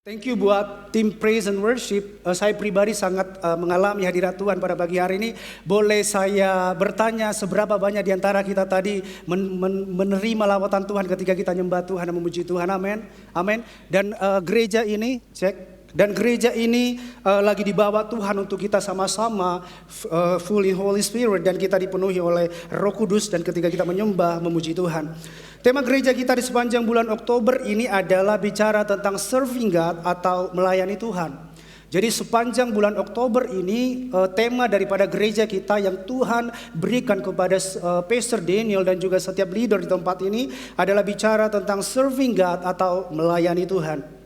Thank you buat tim Praise and Worship. Saya pribadi sangat mengalami hadirat Tuhan pada pagi hari ini. Boleh saya bertanya seberapa banyak di antara kita tadi menerima lawatan Tuhan ketika kita nyembah Tuhan dan memuji Tuhan. Amin. Amin. Dan gereja ini lagi dibawa Tuhan untuk kita sama-sama full in Holy Spirit, dan kita dipenuhi oleh Roh Kudus, dan ketika kita menyembah memuji Tuhan. Tema gereja kita di sepanjang bulan Oktober ini adalah bicara tentang serving God atau melayani Tuhan. Jadi sepanjang bulan Oktober ini tema daripada gereja kita yang Tuhan berikan kepada Pastor Daniel dan juga setiap leader di tempat ini adalah bicara tentang serving God atau melayani Tuhan.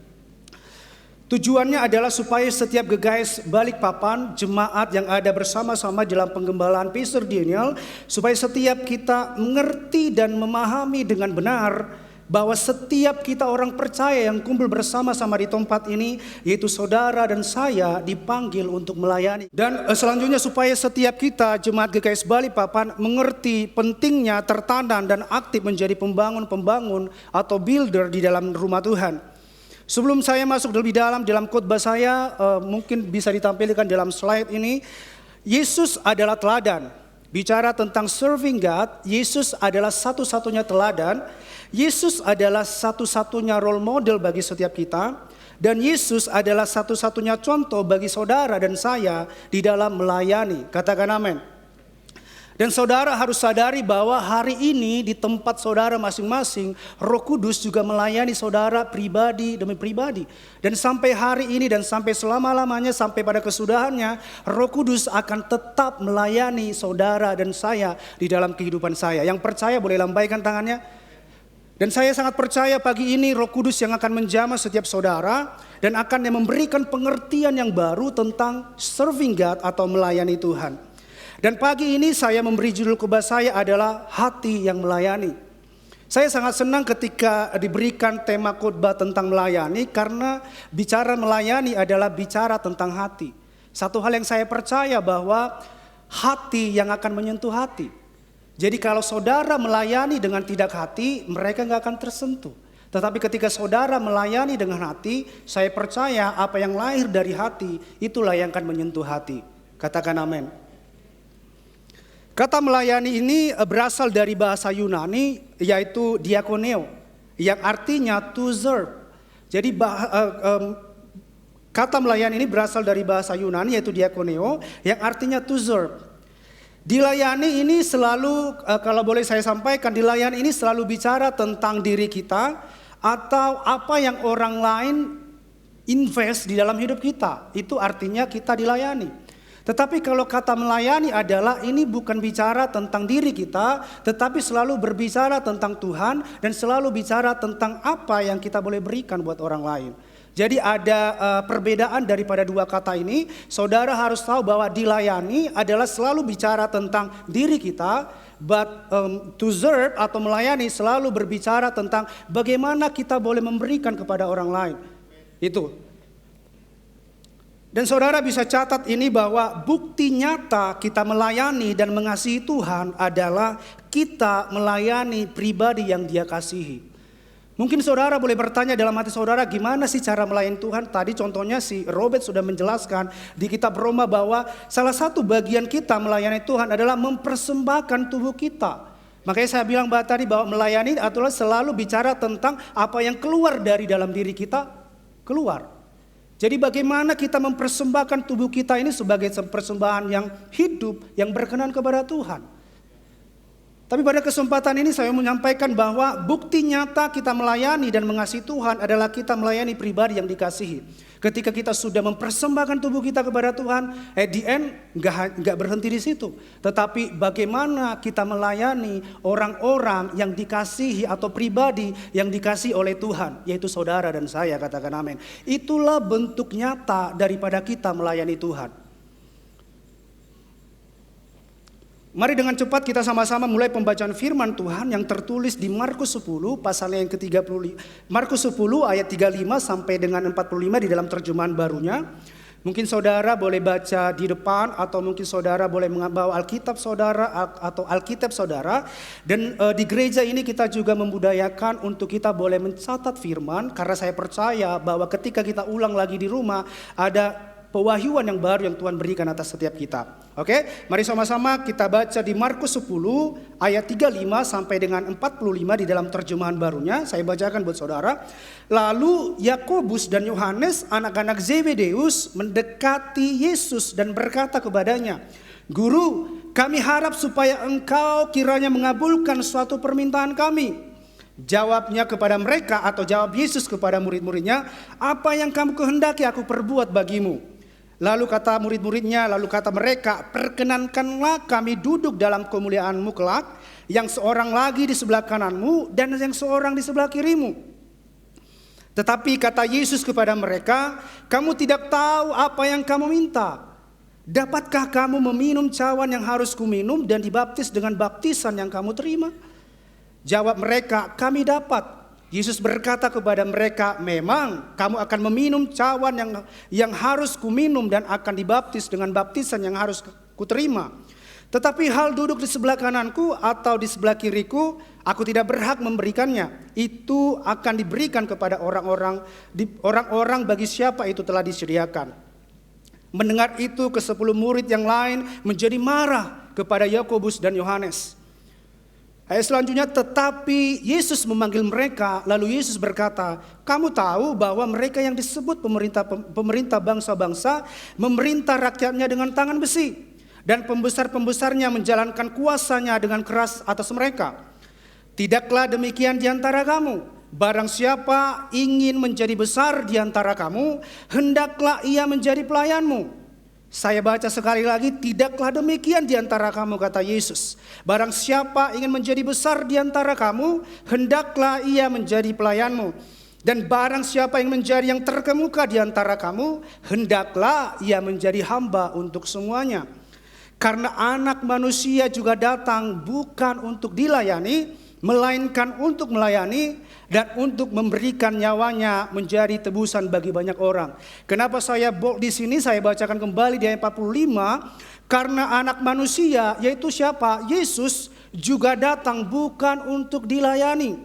Tujuannya adalah supaya setiap gegais Balikpapan, jemaat yang ada bersama-sama dalam penggembalaan Pastor Daniel, supaya setiap kita mengerti dan memahami dengan benar bahwa setiap kita orang percaya yang kumpul bersama-sama di tempat ini, yaitu saudara dan saya, dipanggil untuk melayani. Dan selanjutnya supaya setiap kita jemaat GKS Balikpapan mengerti pentingnya tertanam dan aktif menjadi pembangun-pembangun atau builder di dalam rumah Tuhan. Sebelum saya masuk lebih dalam khotbah saya, mungkin bisa ditampilkan dalam slide ini. Yesus adalah teladan. Bicara tentang serving God, Yesus adalah satu-satunya teladan. Yesus adalah satu-satunya role model bagi setiap kita. Dan Yesus adalah satu-satunya contoh bagi saudara dan saya di dalam melayani. Katakan amin. Dan saudara harus sadari bahwa hari ini di tempat saudara masing-masing, Roh Kudus juga melayani saudara pribadi demi pribadi. Dan sampai hari ini dan sampai selama-lamanya, sampai pada kesudahannya, Roh Kudus akan tetap melayani saudara dan saya di dalam kehidupan saya. Yang percaya boleh lambaikan tangannya. Dan saya sangat percaya pagi ini Roh Kudus yang akan menjamah setiap saudara dan akan memberikan pengertian yang baru tentang serving God atau melayani Tuhan. Dan pagi ini saya memberi judul khotbah saya adalah hati yang melayani. Saya sangat senang ketika diberikan tema khotbah tentang melayani, karena bicara melayani adalah bicara tentang hati. Satu hal yang saya percaya bahwa hati yang akan menyentuh hati. Jadi kalau saudara melayani dengan tidak hati, mereka gak akan tersentuh. Tetapi ketika saudara melayani dengan hati, saya percaya apa yang lahir dari hati itulah yang akan menyentuh hati. Katakan amin. Kata melayani ini berasal dari bahasa Yunani, yaitu diakoneo, yang artinya to serve. Jadi kata melayani ini berasal dari bahasa Yunani, yaitu diakoneo, yang artinya to serve. Dilayani ini selalu, kalau boleh saya sampaikan, dilayani ini selalu bicara tentang diri kita atau apa yang orang lain invest di dalam hidup kita. Itu artinya kita dilayani. Tetapi kalau kata melayani adalah ini bukan bicara tentang diri kita, tetapi selalu berbicara tentang Tuhan dan selalu bicara tentang apa yang kita boleh berikan buat orang lain. Jadi ada perbedaan daripada dua kata ini. Saudara harus tahu bahwa dilayani adalah selalu bicara tentang diri kita, but to serve atau melayani selalu berbicara tentang bagaimana kita boleh memberikan kepada orang lain. Itu. Dan saudara bisa catat ini bahwa bukti nyata kita melayani dan mengasihi Tuhan adalah kita melayani pribadi yang Dia kasihi. Mungkin saudara boleh bertanya dalam hati saudara, gimana sih cara melayani Tuhan? Tadi contohnya si Robert sudah menjelaskan di kitab Roma bahwa salah satu bagian kita melayani Tuhan adalah mempersembahkan tubuh kita. Makanya saya bilang tadi bahwa melayani adalah selalu bicara tentang apa yang keluar dari dalam diri kita, keluar. Jadi bagaimana kita mempersembahkan tubuh kita ini sebagai persembahan yang hidup, yang berkenan kepada Tuhan. Tapi pada kesempatan ini saya menyampaikan bahwa bukti nyata kita melayani dan mengasihi Tuhan adalah kita melayani pribadi yang dikasihi. Ketika kita sudah mempersembahkan tubuh kita kepada Tuhan, at the end gak berhenti di situ. Tetapi bagaimana kita melayani orang-orang yang dikasihi atau pribadi yang dikasihi oleh Tuhan, yaitu saudara dan saya, katakan amin. Itulah bentuk nyata daripada kita melayani Tuhan. Mari dengan cepat kita sama-sama mulai pembacaan firman Tuhan yang tertulis di Markus 10 pasal yang ke-35. Markus 10 ayat 35 sampai dengan 45 di dalam terjemahan barunya. Mungkin saudara boleh baca di depan atau mungkin saudara boleh membawa Alkitab saudara atau Alkitab saudara. Dan di gereja ini kita juga membudayakan untuk kita boleh mencatat firman, karena saya percaya bahwa ketika kita ulang lagi di rumah ada pewahyuan yang baru yang Tuhan berikan atas setiap kita. Oke, mari sama-sama kita baca di Markus 10 ayat 35 sampai dengan 45 di dalam terjemahan barunya. Saya bacakan buat saudara. Lalu Yakobus dan Yohanes, anak-anak Zebedeus, mendekati Yesus dan berkata kepadanya, "Guru, kami harap supaya engkau kiranya mengabulkan suatu permintaan kami." Jawabnya kepada mereka, atau jawab Yesus kepada murid-muridnya, "Apa yang kamu kehendaki aku perbuat bagimu?" Lalu kata murid-muridnya, lalu kata mereka, "Perkenankanlah kami duduk dalam kemuliaan-Mu kelak, yang seorang lagi di sebelah kananmu dan yang seorang di sebelah kirimu." Tetapi kata Yesus kepada mereka, "Kamu tidak tahu apa yang kamu minta. Dapatkah kamu meminum cawan yang harus kuminum dan dibaptis dengan baptisan yang kamu terima?" Jawab mereka, "Kami dapat." Yesus berkata kepada mereka, "Memang kamu akan meminum cawan yang harus kuminum dan akan dibaptis dengan baptisan yang harus kuterima. Tetapi hal duduk di sebelah kananku atau di sebelah kiriku, aku tidak berhak memberikannya. Itu akan diberikan kepada orang-orang bagi siapa itu telah disediakan." Mendengar itu, ke-10 murid yang lain menjadi marah kepada Yakobus dan Yohanes. Ayat selanjutnya, tetapi Yesus memanggil mereka, lalu Yesus berkata, "Kamu tahu bahwa mereka yang disebut pemerintah bangsa-bangsa memerintah rakyatnya dengan tangan besi, dan pembesar-pembesarnya menjalankan kuasanya dengan keras atas mereka. Tidaklah demikian di antara kamu. Barang siapa ingin menjadi besar di antara kamu, hendaklah ia menjadi pelayanmu." Saya baca sekali lagi, "Tidaklah demikian di antara kamu," kata Yesus. "Barang siapa ingin menjadi besar di antara kamu, hendaklah ia menjadi pelayanmu. Dan barang siapa yang menjadi yang terkemuka di antara kamu, hendaklah ia menjadi hamba untuk semuanya. Karena Anak Manusia juga datang bukan untuk dilayani, melainkan untuk melayani dan untuk memberikan nyawanya menjadi tebusan bagi banyak orang." Kenapa saya bold di sini? Saya bacakan kembali di ayat 45. Karena Anak Manusia, yaitu siapa? Yesus, juga datang bukan untuk dilayani,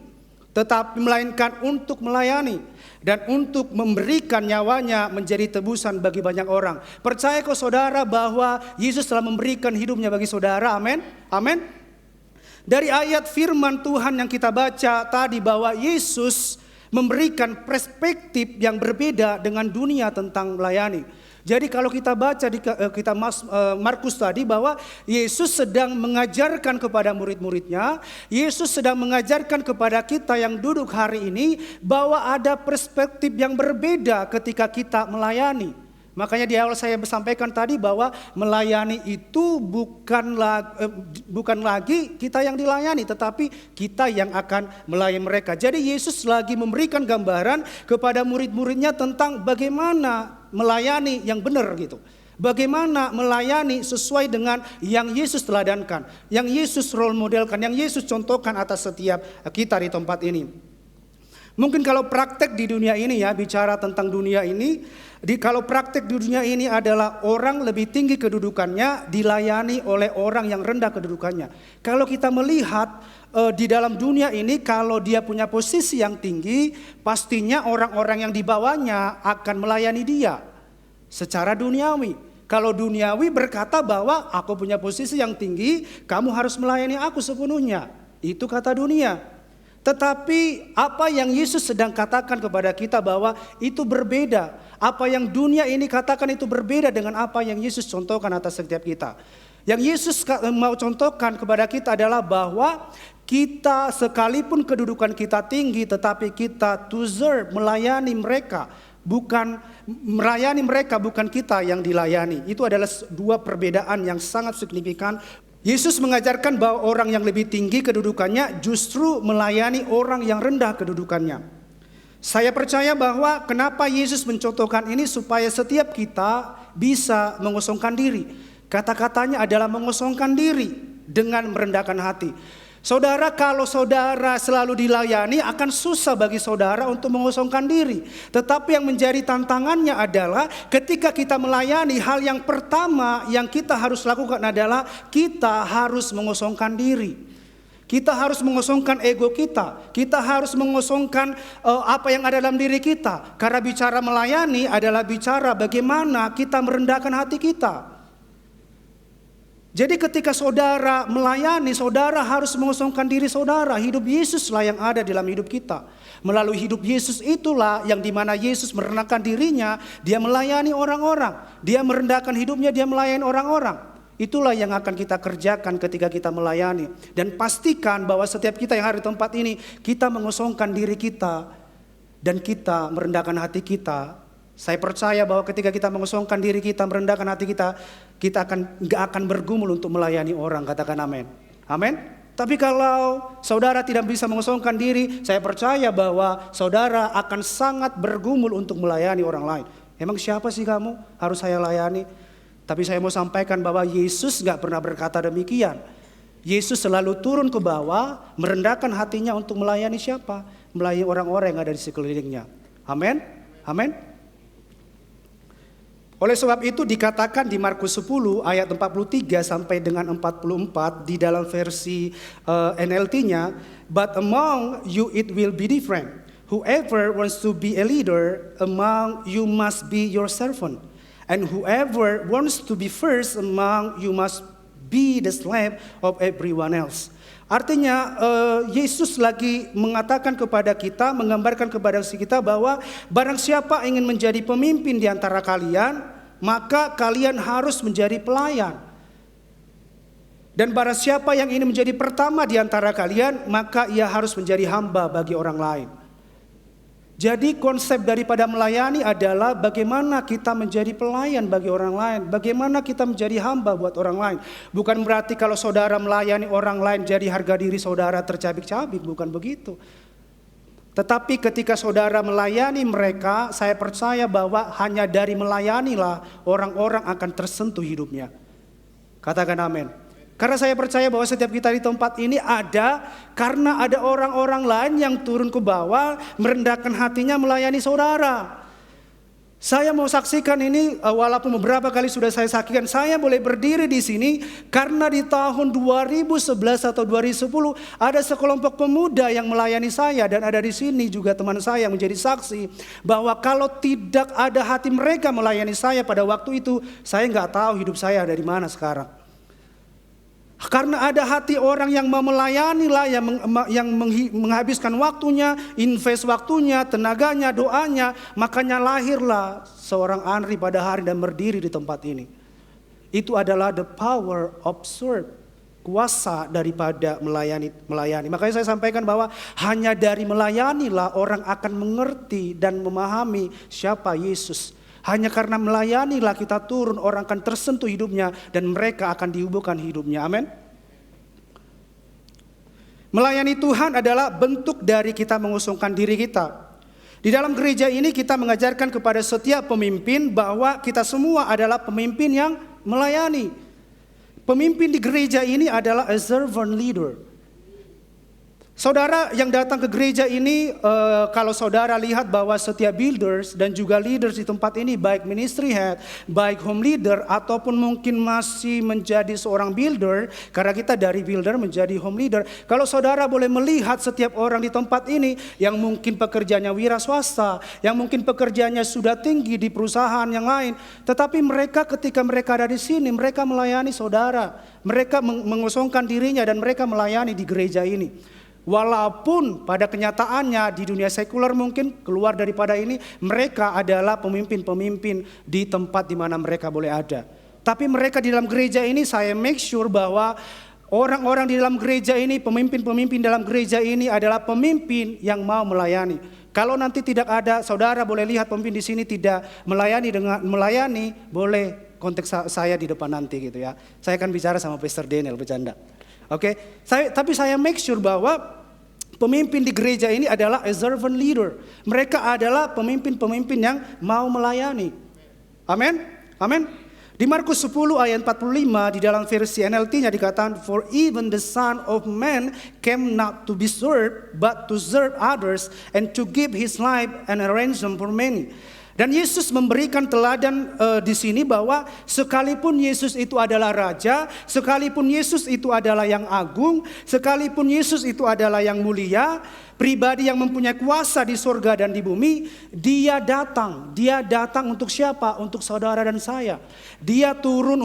tetapi melainkan untuk melayani dan untuk memberikan nyawanya menjadi tebusan bagi banyak orang. Percaya kok saudara bahwa Yesus telah memberikan hidupnya bagi saudara? Amin. Amin. Dari ayat firman Tuhan yang kita baca tadi, bahwa Yesus memberikan perspektif yang berbeda dengan dunia tentang melayani. Jadi kalau kita baca di Markus tadi, bahwa Yesus sedang mengajarkan kepada murid-muridnya, Yesus sedang mengajarkan kepada kita yang duduk hari ini, bahwa ada perspektif yang berbeda ketika kita melayani. Makanya di awal saya sampaikan tadi bahwa melayani itu bukan lagi kita yang dilayani, tetapi kita yang akan melayani mereka. Jadi Yesus lagi memberikan gambaran kepada murid-muridnya tentang bagaimana melayani yang benar gitu. Bagaimana melayani sesuai dengan yang Yesus teladankan, yang Yesus role modelkan, yang Yesus contohkan atas setiap kita di tempat ini. Mungkin kalau praktek di dunia ini ya, bicara tentang dunia ini, kalau praktek di dunia ini adalah orang lebih tinggi kedudukannya dilayani oleh orang yang rendah kedudukannya. Kalau kita melihat di dalam dunia ini, kalau dia punya posisi yang tinggi, pastinya orang-orang yang di bawahnya akan melayani dia secara duniawi. Kalau duniawi berkata bahwa aku punya posisi yang tinggi, kamu harus melayani aku sepenuhnya. Itu kata dunia. Tetapi apa yang Yesus sedang katakan kepada kita bahwa itu berbeda. Apa yang dunia ini katakan itu berbeda dengan apa yang Yesus contohkan atas setiap kita. Yang Yesus mau contohkan kepada kita adalah bahwa kita sekalipun kedudukan kita tinggi, tetapi kita to serve, melayani mereka. Bukan melayani mereka, bukan kita yang dilayani. Itu adalah dua perbedaan yang sangat signifikan. Yesus mengajarkan bahwa orang yang lebih tinggi kedudukannya justru melayani orang yang rendah kedudukannya. Saya percaya bahwa kenapa Yesus mencontohkan ini, supaya setiap kita bisa mengosongkan diri. Kata-katanya adalah mengosongkan diri dengan merendahkan hati. Saudara, kalau saudara selalu dilayani akan susah bagi saudara untuk mengosongkan diri. Tetapi yang menjadi tantangannya adalah ketika kita melayani, hal yang pertama yang kita harus lakukan adalah kita harus mengosongkan diri. Kita harus mengosongkan ego kita. Kita harus mengosongkan apa yang ada dalam diri kita. Karena bicara melayani adalah bicara bagaimana kita merendahkan hati kita. Jadi ketika saudara melayani, saudara harus mengosongkan diri saudara. Hidup Yesuslah yang ada dalam hidup kita. Melalui hidup Yesus itulah yang dimana Yesus merendahkan dirinya, dia melayani orang-orang. Dia merendahkan hidupnya, dia melayani orang-orang. Itulah yang akan kita kerjakan ketika kita melayani. Dan pastikan bahwa setiap kita yang ada di tempat ini, kita mengosongkan diri kita dan kita merendahkan hati kita. Saya percaya bahwa ketika kita mengosongkan diri kita, merendahkan hati kita, kita gak akan bergumul untuk melayani orang. Katakan amin. Amin. Tapi kalau saudara tidak bisa mengosongkan diri, saya percaya bahwa saudara akan sangat bergumul untuk melayani orang lain. Emang siapa sih kamu harus saya layani? Tapi saya mau sampaikan bahwa Yesus gak pernah berkata demikian. Yesus selalu turun ke bawah, merendahkan hatinya untuk melayani siapa? Melayani orang-orang yang ada di sekelilingnya. Amin. Amin. Oleh sebab itu dikatakan di Markus 10 ayat 43 sampai dengan 44 di dalam versi NLT-nya, but among you it will be different. Whoever wants to be a leader among you must be your servant. And whoever wants to be first among you must be the slave of everyone else. Artinya Yesus lagi mengatakan kepada kita, menggambarkan kepada kita bahwa barang siapa ingin menjadi pemimpin di antara kalian, maka kalian harus menjadi pelayan. Dan barang siapa yang ingin menjadi pertama di antara kalian, maka ia harus menjadi hamba bagi orang lain. Jadi konsep daripada melayani adalah bagaimana kita menjadi pelayan bagi orang lain. Bagaimana kita menjadi hamba buat orang lain. Bukan berarti kalau saudara melayani orang lain jadi harga diri saudara tercabik-cabik. Bukan begitu. Tetapi ketika saudara melayani mereka, saya percaya bahwa hanya dari melayanilah orang-orang akan tersentuh hidupnya. Katakan amin. Karena saya percaya bahwa setiap kita di tempat ini ada karena ada orang-orang lain yang turun ke bawah, merendahkan hatinya melayani saudara. Saya mau saksikan ini, walaupun beberapa kali sudah saya saksikan, saya boleh berdiri di sini karena di tahun 2011 atau 2010 ada sekelompok pemuda yang melayani saya, dan ada di sini juga teman saya yang menjadi saksi bahwa kalau tidak ada hati mereka melayani saya pada waktu itu, saya nggak tahu hidup saya ada di mana sekarang. Karena ada hati orang yang mau melayani lah, yang menghabiskan waktunya, invest waktunya, tenaganya, doanya, makanya lahirlah seorang Andri pada hari dan berdiri di tempat ini. Itu adalah the power of serve, kuasa daripada melayani. Makanya saya sampaikan bahwa hanya dari melayanilah orang akan mengerti dan memahami siapa Yesus. Hanya karena melayanilah kita turun, orang akan tersentuh hidupnya dan mereka akan diubahkan hidupnya. Amin. Melayani Tuhan adalah bentuk dari kita mengusungkan diri kita. Di dalam gereja ini kita mengajarkan kepada setiap pemimpin bahwa kita semua adalah pemimpin yang melayani. Pemimpin di gereja ini adalah a servant leader. Saudara yang datang ke gereja ini, kalau saudara lihat bahwa setiap builders dan juga leaders di tempat ini, baik ministry head, baik home leader, ataupun mungkin masih menjadi seorang builder, karena kita dari builder menjadi home leader. Kalau saudara boleh melihat setiap orang di tempat ini, yang mungkin pekerjaannya wira swasta, yang mungkin pekerjaannya sudah tinggi di perusahaan yang lain, tetapi mereka ketika mereka ada di sini, mereka melayani saudara. Mereka mengosongkan dirinya dan mereka melayani di gereja ini. Walaupun pada kenyataannya di dunia sekuler mungkin keluar daripada ini, mereka adalah pemimpin-pemimpin di tempat di mana mereka boleh ada. Tapi mereka di dalam gereja ini, saya make sure bahwa orang-orang di dalam gereja ini, pemimpin-pemimpin dalam gereja ini adalah pemimpin yang mau melayani. Kalau nanti tidak ada, saudara boleh lihat pemimpin di sini tidak melayani, boleh kontak saya di depan nanti gitu ya. Saya akan bicara sama Pastor Daniel, bercanda. Oke, tapi saya make sure bahwa pemimpin di gereja ini adalah a servant leader. Mereka adalah pemimpin-pemimpin yang mau melayani. Amin, amin. Di Markus 10 ayat 45 di dalam versi NLT-nya dikatakan, "For even the Son of Man came not to be served, but to serve others and to give his life an ransom for many." Dan Yesus memberikan teladan di sini bahwa sekalipun Yesus itu adalah raja, sekalipun Yesus itu adalah yang agung, sekalipun Yesus itu adalah yang mulia, pribadi yang mempunyai kuasa di surga dan di bumi, dia datang untuk siapa? Untuk saudara dan saya. Dia turun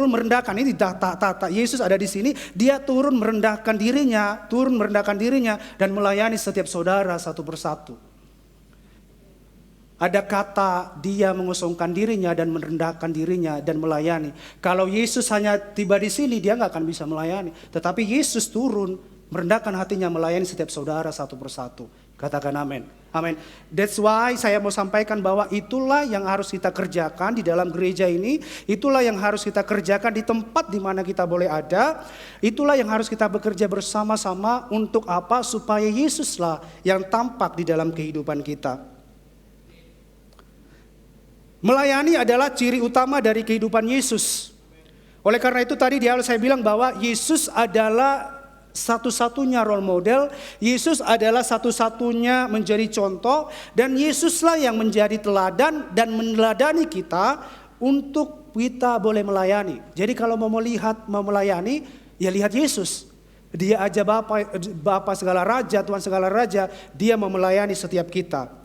merendahkan, ini tata Yesus ada di sini, dia turun merendahkan dirinya dan melayani setiap saudara satu persatu. Ada kata dia mengosongkan dirinya dan merendahkan dirinya dan melayani. Kalau Yesus hanya tiba di sini, dia nggak akan bisa melayani. Tetapi Yesus turun, merendahkan hatinya, melayani setiap saudara satu persatu. Katakan amin. Amin. That's why saya mau sampaikan bahwa itulah yang harus kita kerjakan di dalam gereja ini. Itulah yang harus kita kerjakan di tempat di mana kita boleh ada. Itulah yang harus kita bekerja bersama-sama untuk apa? Supaya Yesuslah yang tampak di dalam kehidupan kita. Melayani adalah ciri utama dari kehidupan Yesus. Oleh karena itu tadi di awal saya bilang bahwa Yesus adalah satu-satunya role model. Yesus adalah satu-satunya menjadi contoh. Dan Yesuslah yang menjadi teladan dan meneladani kita untuk kita boleh melayani. Jadi kalau mau melayani, ya lihat Yesus. Dia aja Bapa segala raja, Tuhan segala raja, dia mau melayani setiap kita.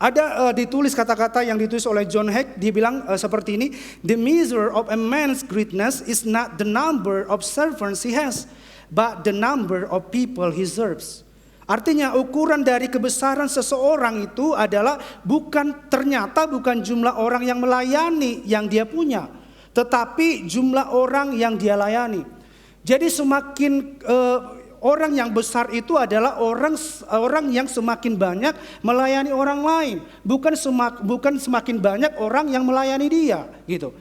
Ada ditulis kata-kata yang ditulis oleh John Heck, dia bilang seperti ini, "The measure of a man's greatness is not the number of servants he has, but the number of people he serves." Artinya ukuran dari kebesaran seseorang itu adalah bukan jumlah orang yang melayani yang dia punya, tetapi jumlah orang yang dia layani. Jadi semakin orang yang besar itu adalah orang yang semakin banyak melayani orang lain, bukan semakin banyak orang yang melayani dia, gitu.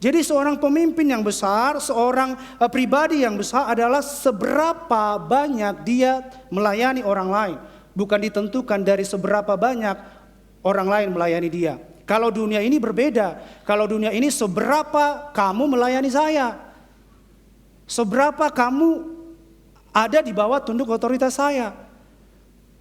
Jadi seorang pemimpin yang besar, seorang pribadi yang besar adalah seberapa banyak dia melayani orang lain, bukan ditentukan dari seberapa banyak orang lain melayani dia. Kalau dunia ini berbeda, kalau dunia ini seberapa kamu melayani saya, seberapa kamu ada di bawah tunduk otoritas saya.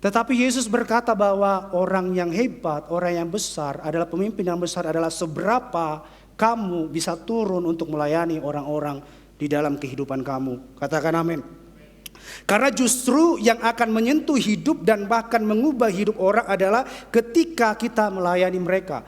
Tetapi Yesus berkata bahwa orang yang hebat, orang yang besar adalah pemimpin yang besar adalah seberapa kamu bisa turun untuk melayani orang-orang di dalam kehidupan kamu. Katakan amin. Karena justru yang akan menyentuh hidup dan bahkan mengubah hidup orang adalah ketika kita melayani mereka.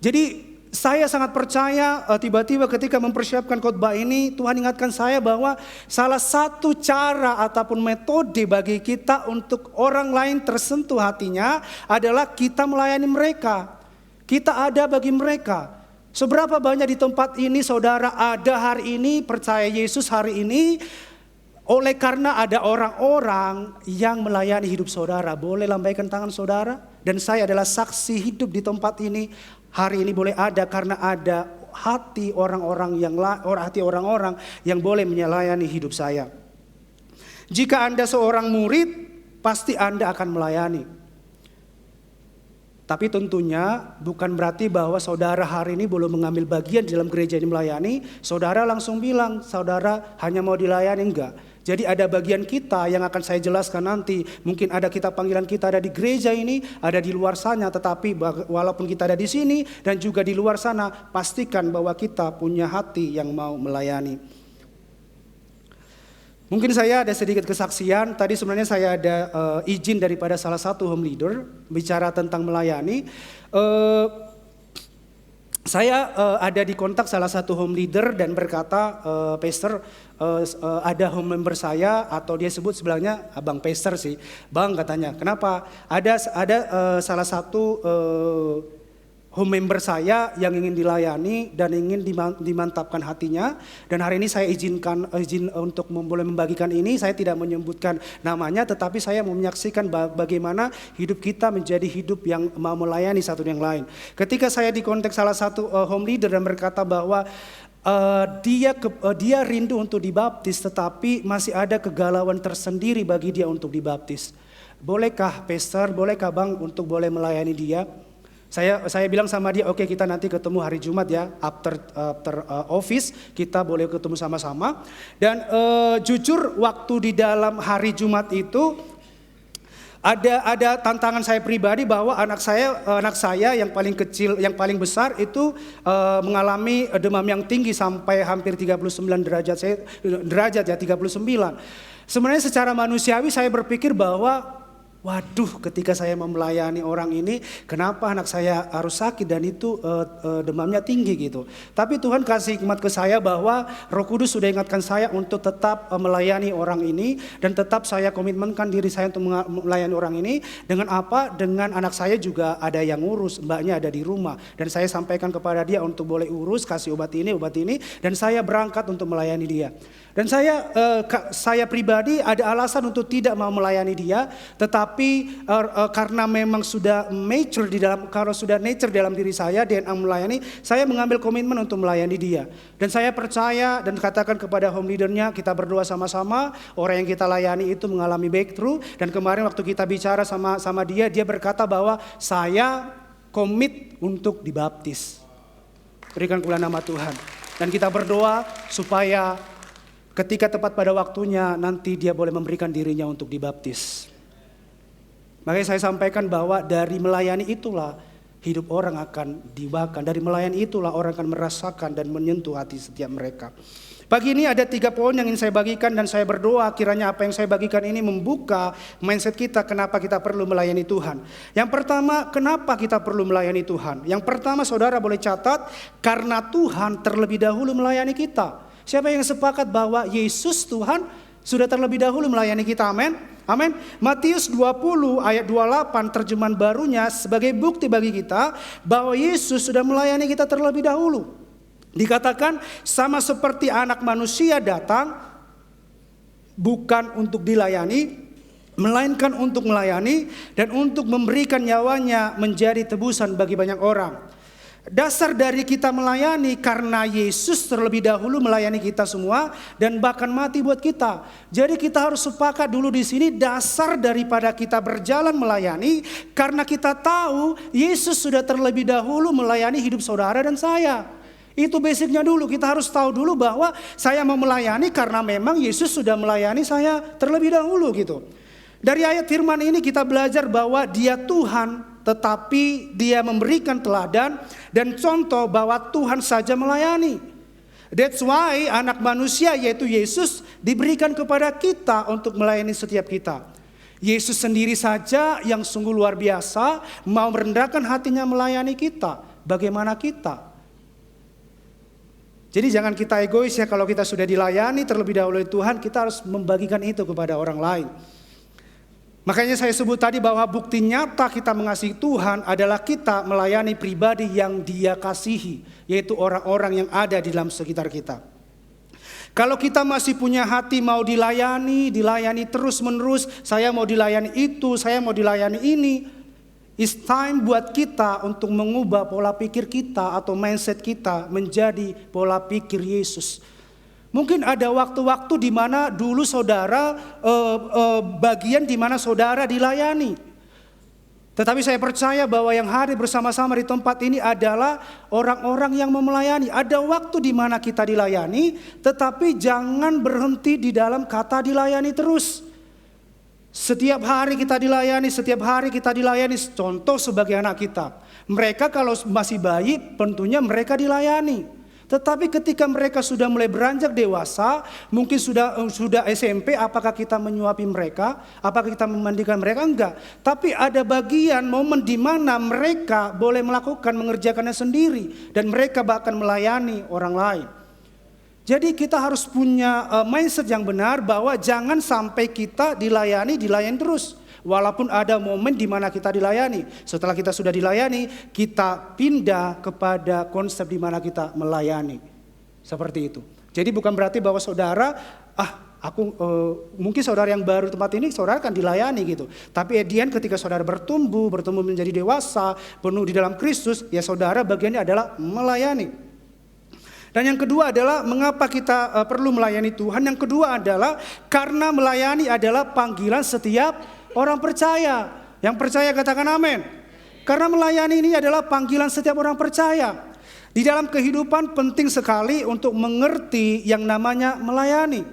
Jadi saya sangat percaya tiba-tiba ketika mempersiapkan khotbah ini Tuhan ingatkan saya bahwa salah satu cara ataupun metode bagi kita untuk orang lain tersentuh hatinya adalah kita melayani mereka. Kita ada bagi mereka. Seberapa banyak di tempat ini saudara ada hari ini percaya Yesus hari ini oleh karena ada orang-orang yang melayani hidup saudara. Boleh lambaikan tangan saudara? Dan saya adalah saksi hidup di tempat ini. Hari ini boleh ada karena ada hati orang-orang yang boleh melayani hidup saya. Jika Anda seorang murid, pasti Anda akan melayani. Tapi tentunya bukan berarti bahwa saudara hari ini belum mengambil bagian di dalam gereja ini melayani, saudara langsung bilang, saudara hanya mau dilayani, enggak. Jadi ada bagian kita yang akan saya jelaskan nanti. Mungkin ada panggilan kita ada di gereja ini, ada di luar sana. Tetapi walaupun kita ada di sini dan juga di luar sana, pastikan bahwa kita punya hati yang mau melayani. Mungkin saya ada sedikit kesaksian. Tadi sebenarnya saya ada izin daripada salah satu home leader bicara tentang melayani. Saya ada di kontak salah satu home leader dan berkata, Pastor, ada home member saya, atau dia sebut sebelahnya Abang Pastor sih. Bang katanya, kenapa? Ada salah satu home member saya yang ingin dilayani dan ingin dimantapkan hatinya. Dan hari ini saya izin untuk boleh membagikan ini. Saya tidak menyebutkan namanya, tetapi saya mau menyaksikan bagaimana hidup kita menjadi hidup yang mau melayani satu yang lain. Ketika saya di konteks salah satu home leader dan berkata bahwa dia rindu untuk dibaptis, tetapi masih ada kegalauan tersendiri bagi dia untuk dibaptis. Bolehkah Pastor, bolehkah Bang untuk boleh melayani dia? Saya bilang sama dia, oke, kita nanti ketemu hari Jumat ya, after office kita boleh ketemu sama-sama. Dan jujur waktu di dalam hari Jumat itu ada tantangan saya pribadi bahwa anak saya yang paling kecil, yang paling besar itu mengalami demam yang tinggi sampai hampir 39 derajat ya, 39. Sebenarnya secara manusiawi saya berpikir bahwa waduh, ketika saya mau melayani orang ini, kenapa anak saya harus sakit dan itu demamnya tinggi gitu. Tapi Tuhan kasih hikmat ke saya bahwa Roh Kudus sudah ingatkan saya untuk tetap melayani orang ini. Dan tetap saya komitmenkan diri saya untuk melayani orang ini. Dengan apa? Dengan anak saya juga ada yang ngurus, mbaknya ada di rumah. Dan saya sampaikan kepada dia untuk boleh urus, kasih obat ini. Dan saya berangkat untuk melayani dia. Dan saya pribadi ada alasan untuk tidak mau melayani dia, tetapi karena memang sudah mature kalau sudah nature dalam diri saya DNA melayani, saya mengambil komitmen untuk melayani dia. Dan saya percaya dan katakan kepada home leadernya, kita berdoa sama-sama, orang yang kita layani itu mengalami breakthrough. Dan kemarin waktu kita bicara sama dia berkata bahwa saya komit untuk dibaptis. Berikan kemuliaan nama Tuhan. Dan kita berdoa supaya ketika tepat pada waktunya nanti dia boleh memberikan dirinya untuk dibaptis. Makanya saya sampaikan bahwa dari melayani itulah hidup orang akan diubahkan. Dari melayani itulah orang akan merasakan dan menyentuh hati setiap mereka. Pagi ini ada 3 poin yang ingin saya bagikan dan saya berdoa kiranya apa yang saya bagikan ini membuka mindset kita kenapa kita perlu melayani Tuhan. Yang pertama, kenapa kita perlu melayani Tuhan? Yang pertama, saudara boleh catat, karena Tuhan terlebih dahulu melayani kita. Siapa yang sepakat bahwa Yesus Tuhan sudah terlebih dahulu melayani kita? Amin. Amin. Matius 20 ayat 28 terjemahan barunya sebagai bukti bagi kita bahwa Yesus sudah melayani kita terlebih dahulu. Dikatakan sama seperti anak manusia datang bukan untuk dilayani, melainkan untuk melayani dan untuk memberikan nyawanya menjadi tebusan bagi banyak orang. Dasar dari kita melayani karena Yesus terlebih dahulu melayani kita semua dan bahkan mati buat kita. Jadi kita harus sepakat dulu di sini dasar daripada kita berjalan melayani karena kita tahu Yesus sudah terlebih dahulu melayani hidup saudara dan saya. Itu basicnya dulu, kita harus tahu dulu bahwa saya mau melayani karena memang Yesus sudah melayani saya terlebih dahulu gitu. Dari ayat firman ini kita belajar bahwa Dia Tuhan, tetapi Dia memberikan teladan dan contoh bahwa Tuhan saja melayani. That's why anak manusia yaitu Yesus diberikan kepada kita untuk melayani setiap kita. Yesus sendiri saja yang sungguh luar biasa mau merendahkan hatinya melayani kita. Bagaimana kita? Jadi jangan kita egois ya, kalau kita sudah dilayani terlebih dahulu oleh Tuhan, kita harus membagikan itu kepada orang lain. Makanya saya sebut tadi bahwa bukti nyata kita mengasihi Tuhan adalah kita melayani pribadi yang Dia kasihi, yaitu orang-orang yang ada di dalam sekitar kita. Kalau kita masih punya hati mau dilayani terus menerus, saya mau dilayani itu, saya mau dilayani ini. It's time buat kita untuk mengubah pola pikir kita atau mindset kita menjadi pola pikir Yesus. Mungkin ada waktu-waktu di mana dulu saudara bagian di mana saudara dilayani. Tetapi saya percaya bahwa yang hadir bersama-sama di tempat ini adalah orang-orang yang melayani. Ada waktu di mana kita dilayani, tetapi jangan berhenti di dalam kata dilayani terus. Setiap hari kita dilayani, contoh sebagai anak kita. Mereka kalau masih bayi tentunya mereka dilayani. Tetapi ketika mereka sudah mulai beranjak dewasa, mungkin sudah SMP, apakah kita menyuapi mereka? Apakah kita memandikan mereka? Enggak. Tapi ada bagian momen di mana mereka boleh mengerjakannya sendiri. Dan mereka bahkan melayani orang lain. Jadi kita harus punya mindset yang benar bahwa jangan sampai kita dilayani terus. Walaupun ada momen di mana kita dilayani. Setelah kita sudah dilayani, kita pindah kepada konsep di mana kita melayani. Seperti itu. Jadi bukan berarti bahwa saudara, mungkin saudara yang baru tempat ini, saudara akan dilayani gitu. Tapi Edian ketika saudara bertumbuh menjadi dewasa, penuh di dalam Kristus, ya saudara bagiannya adalah melayani. Dan yang kedua adalah mengapa kita perlu melayani Tuhan. Yang kedua adalah karena melayani adalah panggilan setiap orang percaya. Yang percaya katakan amin. Karena melayani ini adalah panggilan setiap orang percaya. Di dalam kehidupan penting sekali untuk mengerti yang namanya melayani.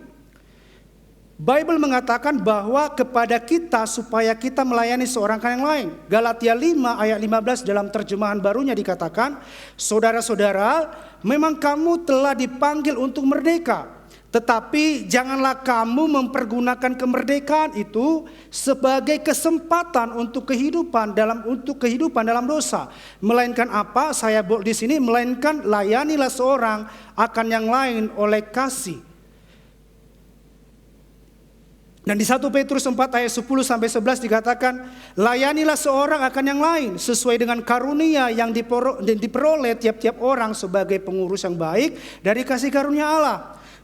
Bible mengatakan bahwa kepada kita supaya kita melayani seorang yang lain. Galatia 5 ayat 15 dalam terjemahan barunya dikatakan, saudara-saudara, memang kamu telah dipanggil untuk merdeka. Tetapi janganlah kamu mempergunakan kemerdekaan itu sebagai kesempatan untuk kehidupan dalam dosa. Melainkan apa? Saya bold di sini, melainkan layanilah seorang akan yang lain oleh kasih. Dan di 1 Petrus 4 ayat 10 sampai 11 dikatakan, layanilah seorang akan yang lain sesuai dengan karunia yang diperoleh tiap-tiap orang sebagai pengurus yang baik dari kasih karunia Allah.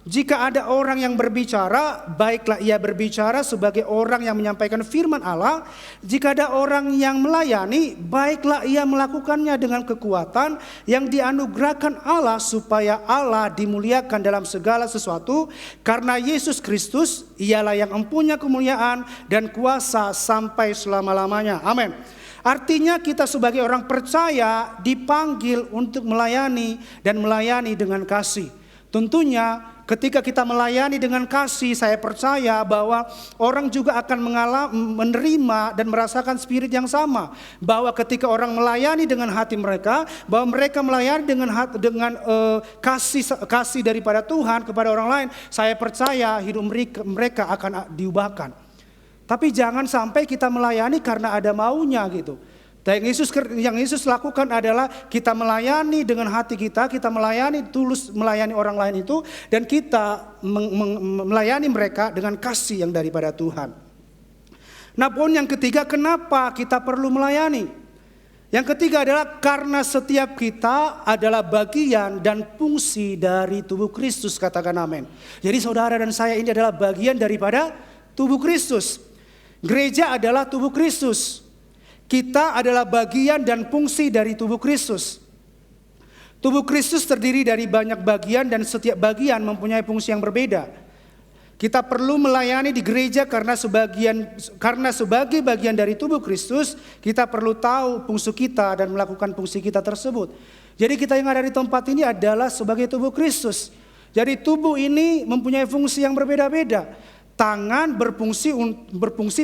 Jika ada orang yang berbicara, baiklah ia berbicara sebagai orang yang menyampaikan firman Allah. Jika ada orang yang melayani, baiklah ia melakukannya dengan kekuatan yang dianugerahkan Allah supaya Allah dimuliakan dalam segala sesuatu. Karena Yesus Kristus, ialah yang mempunyai kemuliaan dan kuasa sampai selama-lamanya. Amin. Artinya kita sebagai orang percaya dipanggil untuk melayani dan melayani dengan kasih. Tentunya ketika kita melayani dengan kasih, saya percaya bahwa orang juga akan menerima dan merasakan spirit yang sama. Bahwa ketika orang melayani dengan hati mereka, bahwa mereka melayani dengan kasih daripada Tuhan kepada orang lain, saya percaya hidup mereka akan diubahkan. Tapi jangan sampai kita melayani karena ada maunya gitu. Dan yang Yesus lakukan adalah kita melayani dengan hati kita melayani tulus melayani orang lain itu, dan kita melayani mereka dengan kasih yang daripada Tuhan. Nah, poin yang ketiga, kenapa kita perlu melayani? Yang ketiga adalah karena setiap kita adalah bagian dan fungsi dari tubuh Kristus, katakan amin. Jadi saudara dan saya ini adalah bagian daripada tubuh Kristus. Gereja adalah tubuh Kristus. Kita adalah bagian dan fungsi dari tubuh Kristus. Tubuh Kristus terdiri dari banyak bagian dan setiap bagian mempunyai fungsi yang berbeda. Kita perlu melayani di gereja karena sebagai bagian dari tubuh Kristus, kita perlu tahu fungsi kita dan melakukan fungsi kita tersebut. Jadi kita yang ada di tempat ini adalah sebagai tubuh Kristus. Jadi tubuh ini mempunyai fungsi yang berbeda-beda. Tangan berfungsi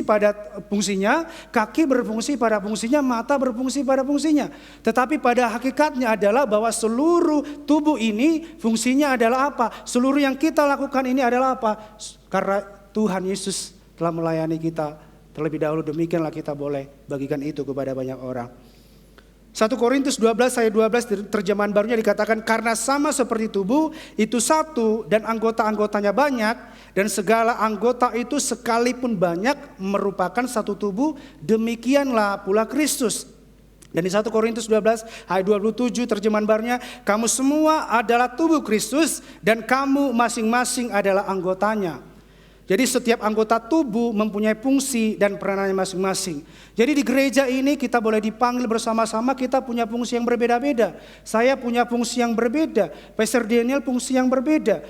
pada fungsinya, kaki berfungsi pada fungsinya, mata berfungsi pada fungsinya. Tetapi pada hakikatnya adalah bahwa seluruh tubuh ini fungsinya adalah apa? Seluruh yang kita lakukan ini adalah apa? Karena Tuhan Yesus telah melayani kita terlebih dahulu, demikianlah kita boleh bagikan itu kepada banyak orang. 1 Korintus 12 ayat 12 terjemahan barunya dikatakan, karena sama seperti tubuh itu satu dan anggota-anggotanya banyak, dan segala anggota itu sekalipun banyak merupakan satu tubuh, demikianlah pula Kristus. Dan di 1 Korintus 12 ayat 27 terjemahan barunya, kamu semua adalah tubuh Kristus dan kamu masing-masing adalah anggotanya. Jadi setiap anggota tubuh mempunyai fungsi dan peranannya masing-masing. Jadi di gereja ini kita boleh dipanggil bersama-sama, kita punya fungsi yang berbeda-beda. Saya punya fungsi yang berbeda, Pastor Daniel fungsi yang berbeda.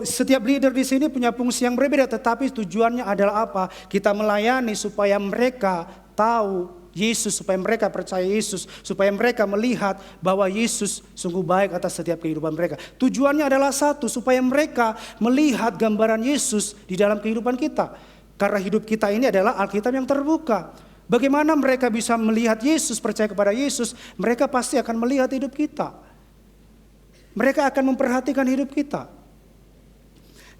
Setiap leader di sini punya fungsi yang berbeda, tetapi tujuannya adalah apa? Kita melayani supaya mereka tahu Yesus, supaya mereka percaya Yesus, supaya mereka melihat bahwa Yesus sungguh baik atas setiap kehidupan mereka. Tujuannya adalah satu, supaya mereka melihat gambaran Yesus di dalam kehidupan kita. Karena hidup kita ini adalah Alkitab yang terbuka. Bagaimana mereka bisa melihat Yesus, percaya kepada Yesus? Mereka pasti akan melihat hidup kita. Mereka akan memperhatikan hidup kita.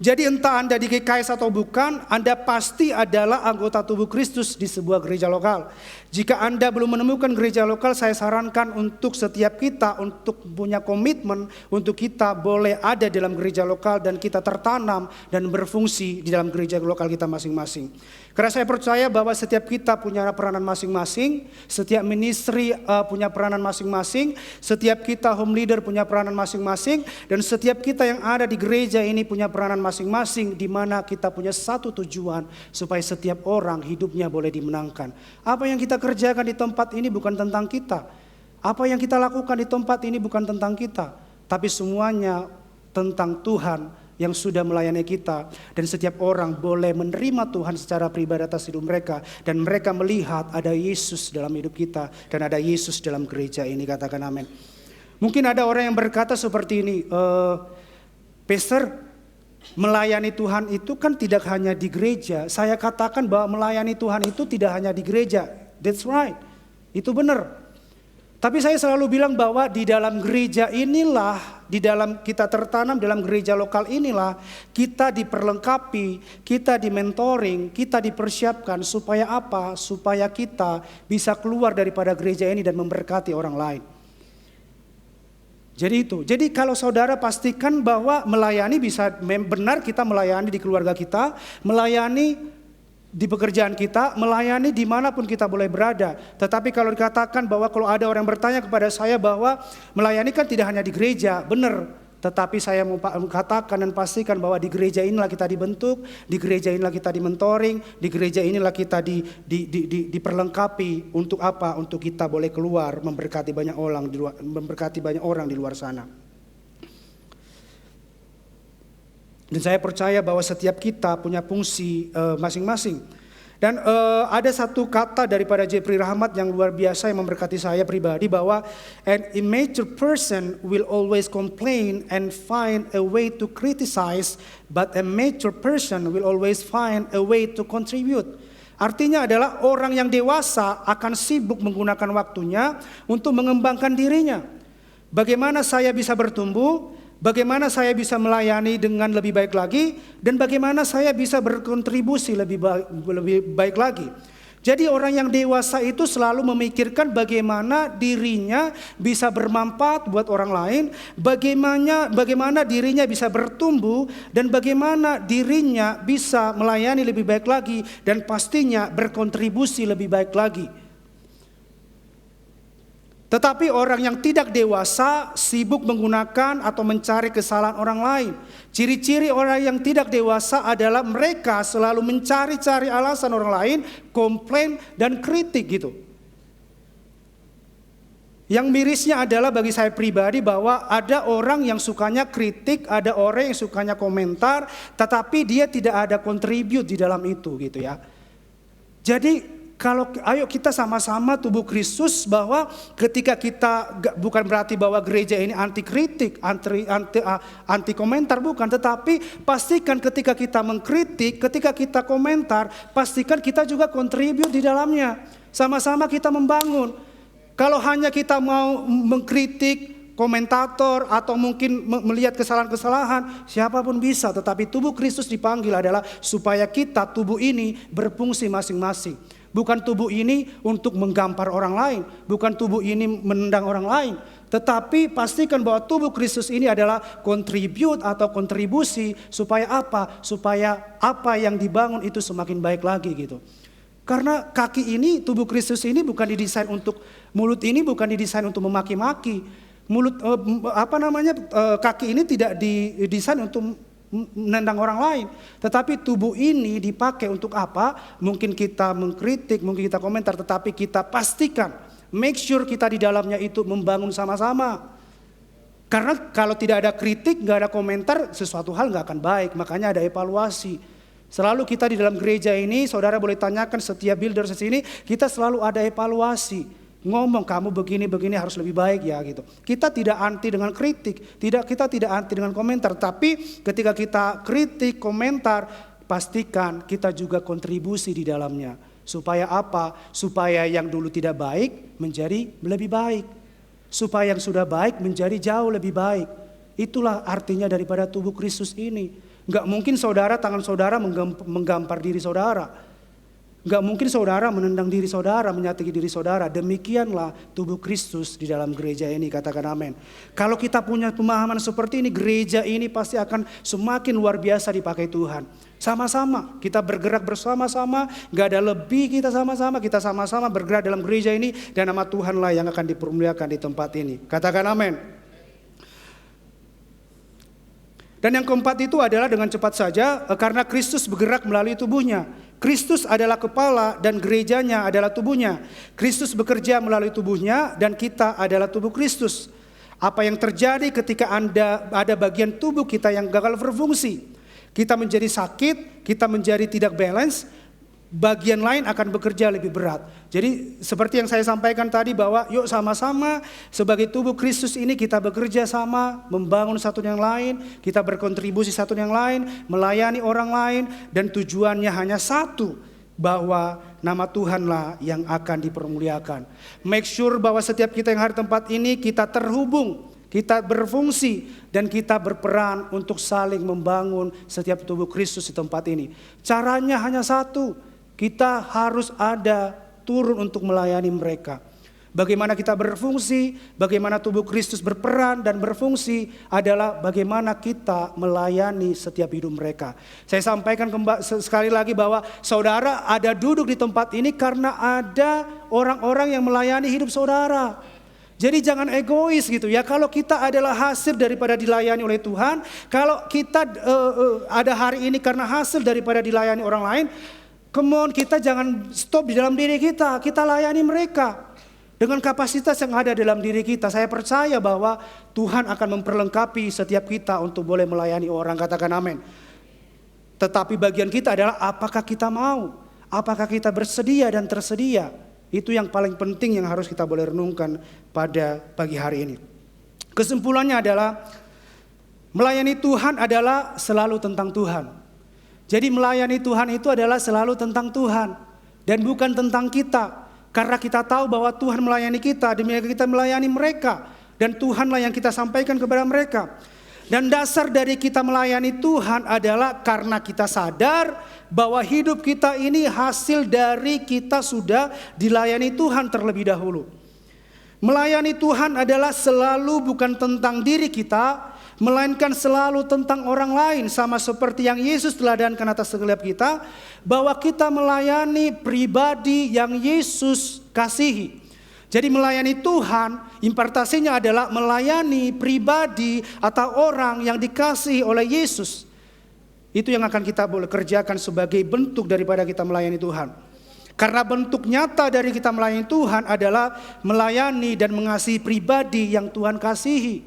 Jadi entah Anda di GKS atau bukan, Anda pasti adalah anggota tubuh Kristus di sebuah gereja lokal. Jika Anda belum menemukan gereja lokal, saya sarankan untuk setiap kita untuk punya komitmen untuk kita boleh ada dalam gereja lokal dan kita tertanam dan berfungsi di dalam gereja lokal kita masing-masing. Karena saya percaya bahwa setiap kita punya peranan masing-masing, setiap ministry punya peranan masing-masing, setiap kita home leader punya peranan masing-masing, dan setiap kita yang ada di gereja ini punya peranan masing-masing, di mana kita punya satu tujuan supaya setiap orang hidupnya boleh dimenangkan. Apa yang kita kerjakan di tempat ini bukan tentang kita. Apa yang kita lakukan di tempat ini bukan tentang kita, tapi semuanya tentang Tuhan yang sudah melayani kita. Dan setiap orang boleh menerima Tuhan secara pribadi atas hidup mereka. Dan mereka melihat ada Yesus dalam hidup kita. Dan ada Yesus dalam gereja ini, katakan amin. Mungkin ada orang yang berkata seperti ini, Pastor, melayani Tuhan itu kan tidak hanya di gereja. Saya katakan bahwa melayani Tuhan itu tidak hanya di gereja. That's right, itu benar. Tapi saya selalu bilang bahwa di dalam gereja inilah, di dalam kita tertanam dalam gereja lokal inilah, kita diperlengkapi, kita dimentoring, kita dipersiapkan supaya apa? Supaya kita bisa keluar daripada gereja ini dan memberkati orang lain. Jadi itu. Jadi kalau saudara pastikan bahwa melayani bisa benar, kita melayani di keluarga kita, melayani di pekerjaan kita, melayani dimanapun kita boleh berada. Tetapi kalau dikatakan bahwa kalau ada orang bertanya kepada saya bahwa melayani kan tidak hanya di gereja, benar. Tetapi saya mau katakan dan pastikan bahwa di gereja inilah kita dibentuk, di gereja inilah kita dimentoring, di gereja inilah kita diperlengkapi untuk apa? Untuk kita boleh keluar memberkati banyak orang di luar sana. Dan saya percaya bahwa setiap kita punya fungsi masing-masing. Dan ada satu kata daripada Jeffrey Rahmat yang luar biasa yang memberkati saya pribadi, bahwa an immature person will always complain and find a way to criticize, but a mature person will always find a way to contribute. Artinya adalah orang yang dewasa akan sibuk menggunakan waktunya untuk mengembangkan dirinya. Bagaimana saya bisa bertumbuh? Bagaimana saya bisa melayani dengan lebih baik lagi, dan bagaimana saya bisa berkontribusi lebih baik lagi. Jadi orang yang dewasa itu selalu memikirkan bagaimana dirinya bisa bermanfaat buat orang lain, bagaimana dirinya bisa bertumbuh, dan bagaimana dirinya bisa melayani lebih baik lagi, dan pastinya berkontribusi lebih baik lagi. Tetapi orang yang tidak dewasa sibuk menggunakan atau mencari kesalahan orang lain. Ciri-ciri orang yang tidak dewasa adalah mereka selalu mencari-cari alasan orang lain, komplain dan kritik gitu. Yang mirisnya adalah bagi saya pribadi bahwa ada orang yang sukanya kritik, ada orang yang sukanya komentar, tetapi dia tidak ada kontribut di dalam itu gitu ya. Jadi ayo kita sama-sama tubuh Kristus, bahwa ketika kita, bukan berarti bahwa gereja ini anti kritik, anti komentar, bukan. Tetapi pastikan ketika kita mengkritik, ketika kita komentar, pastikan kita juga kontribut di dalamnya. Sama-sama kita membangun. Kalau hanya kita mau mengkritik komentator atau mungkin melihat kesalahan-kesalahan, siapapun bisa. Tetapi tubuh Kristus dipanggil adalah supaya kita, tubuh ini berfungsi masing-masing. Bukan tubuh ini untuk menggampar orang lain, bukan tubuh ini menendang orang lain, tetapi pastikan bahwa tubuh Kristus ini adalah kontribut atau kontribusi supaya apa? Supaya apa yang dibangun itu semakin baik lagi gitu. Karena kaki ini, tubuh Kristus ini bukan didesain untuk, mulut ini bukan didesain untuk memaki-maki. Kaki ini tidak didesain untuk menendang orang lain. Tetapi tubuh ini dipakai untuk apa? Mungkin kita mengkritik, mungkin kita komentar, tetapi kita pastikan, make sure kita di dalamnya itu membangun sama-sama. Karena kalau tidak ada kritik, gak ada komentar, sesuatu hal gak akan baik. Makanya ada evaluasi. Selalu kita di dalam gereja ini, saudara boleh tanyakan setiap builder di sini, kita selalu ada evaluasi. Ngomong kamu begini harus lebih baik ya gitu. Kita tidak anti dengan kritik, kita tidak anti dengan komentar, tapi ketika kita kritik, komentar, pastikan kita juga kontribusi di dalamnya. Supaya apa? Supaya yang dulu tidak baik menjadi lebih baik. Supaya yang sudah baik menjadi jauh lebih baik. Itulah artinya daripada tubuh Kristus ini. Enggak mungkin tangan saudara menggampar diri saudara. Gak mungkin saudara menendang diri saudara, menyakiti diri saudara. Demikianlah tubuh Kristus di dalam gereja ini, katakan amin. Kalau kita punya pemahaman seperti ini, gereja ini pasti akan semakin luar biasa dipakai Tuhan. Sama-sama, kita bergerak bersama-sama, gak ada lebih, kita sama-sama bergerak dalam gereja ini. Dan nama Tuhanlah yang akan dipermuliakan di tempat ini, katakan amin. Dan yang keempat itu adalah dengan cepat saja, karena Kristus bergerak melalui tubuhnya. Kristus adalah kepala dan gerejanya adalah tubuhnya. Kristus bekerja melalui tubuhnya dan kita adalah tubuh Kristus. Apa yang terjadi ketika ada bagian tubuh kita yang gagal berfungsi? Kita menjadi sakit, kita menjadi tidak balance, bagian lain akan bekerja lebih berat. Jadi seperti yang saya sampaikan tadi bahwa yuk sama-sama sebagai tubuh Kristus ini kita bekerja sama, membangun satu yang lain, kita berkontribusi satu yang lain, melayani orang lain, dan tujuannya hanya satu, bahwa nama Tuhanlah yang akan dipermuliakan. Make sure bahwa setiap kita yang hadir tempat ini kita terhubung, kita berfungsi, dan kita berperan untuk saling membangun setiap tubuh Kristus di tempat ini. Caranya hanya satu, kita harus ada turun untuk melayani mereka. Bagaimana kita berfungsi, bagaimana tubuh Kristus berperan dan berfungsi adalah bagaimana kita melayani setiap hidup mereka. Saya sampaikan sekali lagi bahwa saudara ada duduk di tempat ini karena ada orang-orang yang melayani hidup saudara. Jadi jangan egois gitu ya. Kalau kita adalah hasil daripada dilayani oleh Tuhan, kalau kita ada hari ini karena hasil daripada dilayani orang lain, come on, kita jangan stop di dalam diri kita layani mereka. Dengan kapasitas yang ada dalam diri kita, saya percaya bahwa Tuhan akan memperlengkapi setiap kita untuk boleh melayani orang, katakan amin. Tetapi bagian kita adalah apakah kita mau, apakah kita bersedia dan tersedia. Itu yang paling penting yang harus kita boleh renungkan pada pagi hari ini. Kesimpulannya adalah melayani Tuhan adalah selalu tentang Tuhan. Jadi melayani Tuhan itu adalah selalu tentang Tuhan dan bukan tentang kita. Karena kita tahu bahwa Tuhan melayani kita, demikian kita melayani mereka. Dan Tuhanlah yang kita sampaikan kepada mereka. Dan dasar dari kita melayani Tuhan adalah karena kita sadar bahwa hidup kita ini hasil dari kita sudah dilayani Tuhan terlebih dahulu. Melayani Tuhan adalah selalu bukan tentang diri kita, melainkan selalu tentang orang lain. Sama seperti yang Yesus teladankan atas setiap kita, bahwa kita melayani pribadi yang Yesus kasihi. Jadi melayani Tuhan, impartasinya adalah melayani pribadi atau orang yang dikasihi oleh Yesus. Itu yang akan kita boleh kerjakan sebagai bentuk daripada kita melayani Tuhan. Karena bentuk nyata dari kita melayani Tuhan adalah melayani dan mengasihi pribadi yang Tuhan kasihi.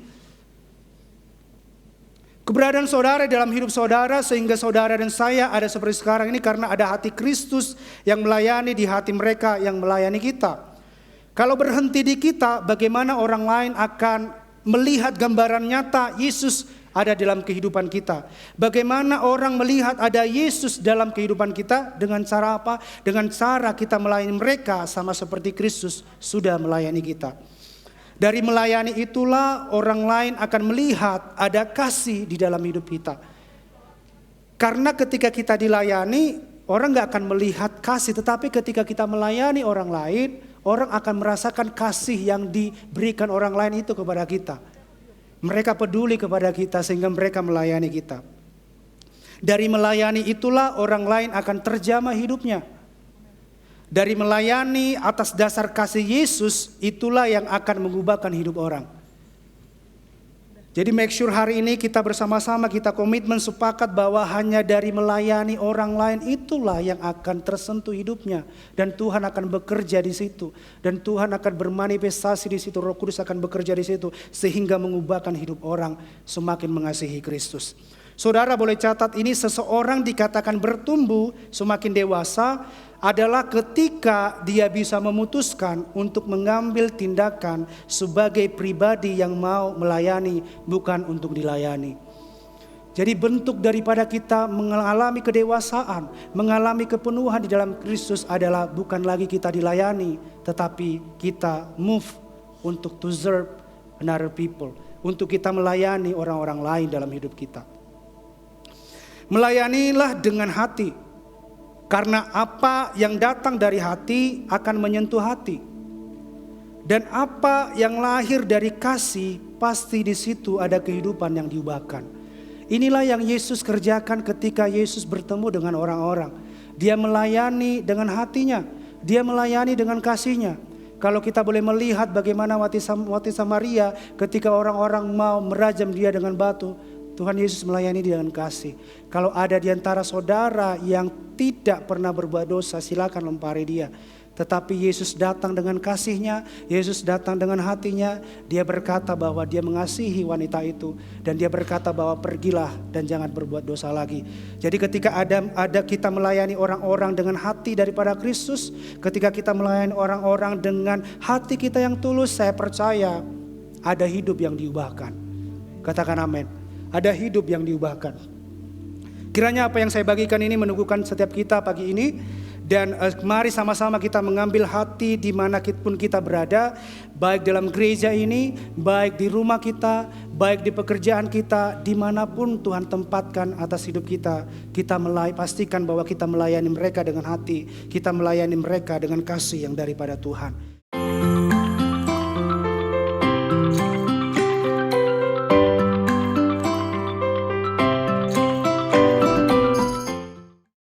Keberadaan saudara dalam hidup saudara sehingga saudara dan saya ada seperti sekarang ini karena ada hati Kristus yang melayani di hati mereka yang melayani kita. Kalau berhenti di kita, bagaimana orang lain akan melihat gambaran nyata Yesus ada dalam kehidupan kita? Bagaimana orang melihat ada Yesus dalam kehidupan kita? Dengan cara apa? Dengan cara kita melayani mereka sama seperti Kristus sudah melayani kita. Dari melayani itulah orang lain akan melihat ada kasih di dalam hidup kita. Karena ketika kita dilayani, orang gak akan melihat kasih. Tetapi ketika kita melayani orang lain, orang akan merasakan kasih yang diberikan orang lain itu kepada kita. Mereka peduli kepada kita sehingga mereka melayani kita. Dari melayani itulah orang lain akan terjamah hidupnya. Dari melayani atas dasar kasih Yesus, itulah yang akan mengubahkan hidup orang. Jadi make sure hari ini kita bersama-sama kita komitmen sepakat bahwa hanya dari melayani orang lain itulah yang akan tersentuh hidupnya. Dan Tuhan akan bekerja di situ. Dan Tuhan akan bermanifestasi di situ. Roh Kudus akan bekerja di situ. Sehingga mengubahkan hidup orang semakin mengasihi Kristus. Saudara boleh catat ini, seseorang dikatakan bertumbuh semakin dewasa adalah ketika dia bisa memutuskan untuk mengambil tindakan sebagai pribadi yang mau melayani, bukan untuk dilayani. Jadi bentuk daripada kita mengalami kedewasaan, mengalami kepenuhan di dalam Kristus adalah bukan lagi kita dilayani, tetapi kita move untuk to serve another people, untuk kita melayani orang-orang lain dalam hidup kita. Melayanilah dengan hati. Karena apa yang datang dari hati akan menyentuh hati. Dan apa yang lahir dari kasih pasti di situ ada kehidupan yang diubahkan. Inilah yang Yesus kerjakan ketika Yesus bertemu dengan orang-orang. Dia melayani dengan hatinya. Dia melayani dengan kasihnya. Kalau kita boleh melihat bagaimana wati Samaria ketika orang-orang mau merajam dia dengan batu. Tuhan Yesus melayani dia dengan kasih. Kalau ada di antara saudara yang tidak pernah berbuat dosa, silakan lempari dia. Tetapi Yesus datang dengan kasih-Nya, Yesus datang dengan hatinya. Dia berkata bahwa dia mengasihi wanita itu. Dan dia berkata bahwa pergilah dan jangan berbuat dosa lagi. Jadi ketika ada kita melayani orang-orang dengan hati daripada Kristus, ketika kita melayani orang-orang dengan hati kita yang tulus, saya percaya ada hidup yang diubahkan. Katakan amin. Ada hidup yang diubahkan. Kiranya apa yang saya bagikan ini meneguhkan setiap kita pagi ini. Dan mari sama-sama kita mengambil hati di mana pun kita berada. Baik dalam gereja ini, baik di rumah kita, baik di pekerjaan kita, dimanapun Tuhan tempatkan atas hidup kita. Kita pastikan bahwa kita melayani mereka dengan hati. Kita melayani mereka dengan kasih yang daripada Tuhan.